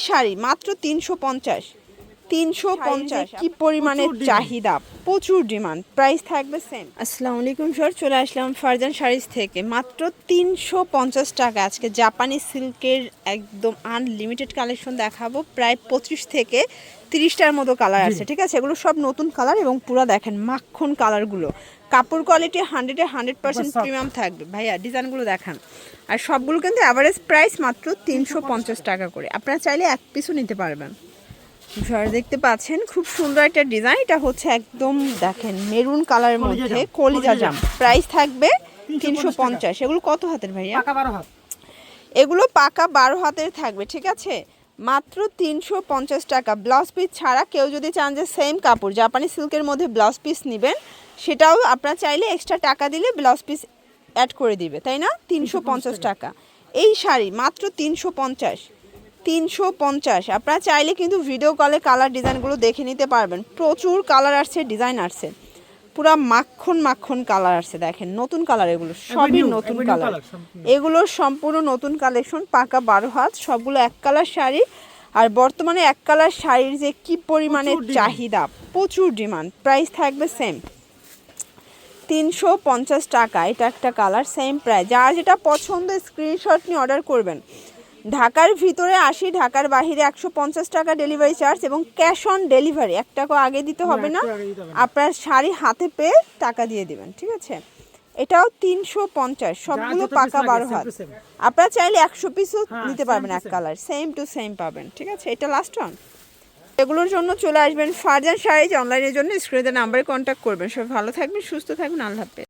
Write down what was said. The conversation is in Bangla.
শাড়ি মাত্র 350, 350। কি পরিমাণে চাহিদা, প্রচুর ডিমান্ড, প্রাইস থাকবে সেম। আসসালামু আলাইকুম স্যার, চলে আসলাম ফারজান শাড়িজ থেকে। মাত্র 350 টাকা আজকে জাপানি সিল্কের একদম আনলিমিটেড কালেকশন দেখাবো। প্রায় 25 থেকে 30টার মতো কালার আছে, ঠিক আছে? এগুলো সব নতুন কালার এবং পুরো দেখেন মাখন কালারগুলো। কাপড় কোয়ালিটি 100% প্রিমিয়াম থাকবে। ভাইয়া ডিজাইনগুলো দেখান। আর সবগুলো কিন্তু অ্যাভারেজ প্রাইস মাত্র 350 টাকা করে। আপনারা চাইলে এক পিসও নিতে পারবেন। যারা দেখতে পাচ্ছেন খুব সুন্দর একটা ডিজাইন, এটা হচ্ছে একদম দেখেন মেরুন কালারের মধ্যে কলিজা জাম। প্রাইস থাকবে 350। এগুলো কত হাতের ভাইয়া? এগুলো পাকা 12 হাতের থাকবে, ঠিক আছে? মাত্র 350 টাকা। ব্লাউজ পিস ছাড়া কেউ যদি চান যে সেম কাপড় জাপানি সিল্কের মধ্যে ব্লাউজ পিস নেবেন, সেটাও আপনারা চাইলে এক্সট্রা টাকা দিলে ব্লাউজ পিস অ্যাড করে দিবে, তাই না? 350 টাকা এই শাড়ি, মাত্র 350, 350। আপনারা চাইলে কিন্তু ভিডিও কলে কালার ডিজাইনগুলো দেখে নিতে পারবেন। প্রচুর কালার আসছে, ডিজাইন আসছে, পুরা মাখন মাখন কালার আসছে। দেখেন নতুন কালার, এগুলো সবই নতুন কালার। এগুলো সম্পূর্ণ নতুন কালেকশন, পাকা 12 হাত, সবগুলো এক কালার শাড়ি। আর বর্তমানে এক কালার শাড়ির যে কি পরিমাণে চাহিদা, প্রচুর ডিমান্ড, প্রাইস থাকবে সেম 350 টাকা। এটা একটা কালার, সেম প্রাইস। যার যেটা পছন্দ স্ক্রিনশট নিয়ে অর্ডার করবেন। ঢাকার ভিতরে 80, ঢাকার বাইরে 150 টাকা ডেলিভারি চার্জ এবং ক্যাশ অন ডেলিভারি। 1 টাকা আগে দিতে হবে না, আপনার শাড়ি হাতে পেয়ে টাকা দিয়ে দিবেন, ঠিক আছে? এটাও 350, সবগুলো পাকা 12 হাত। আপনারা চাইলে 100 পিসও নিতে পারবেন, এক কালার সেম টু সেম পাবেন, ঠিক আছে? এটা লাস্ট ওয়ান। এগুলোর জন্য চলে আসবেন ফারজান শাড়িজ অনলাইনের জন্য স্ক্রিনে নাম্বারে কন্ট্যাক্ট করবেন। সব ভালো থাকবেন, সুস্থ থাকবেন, আল্লাহ হাফেজ।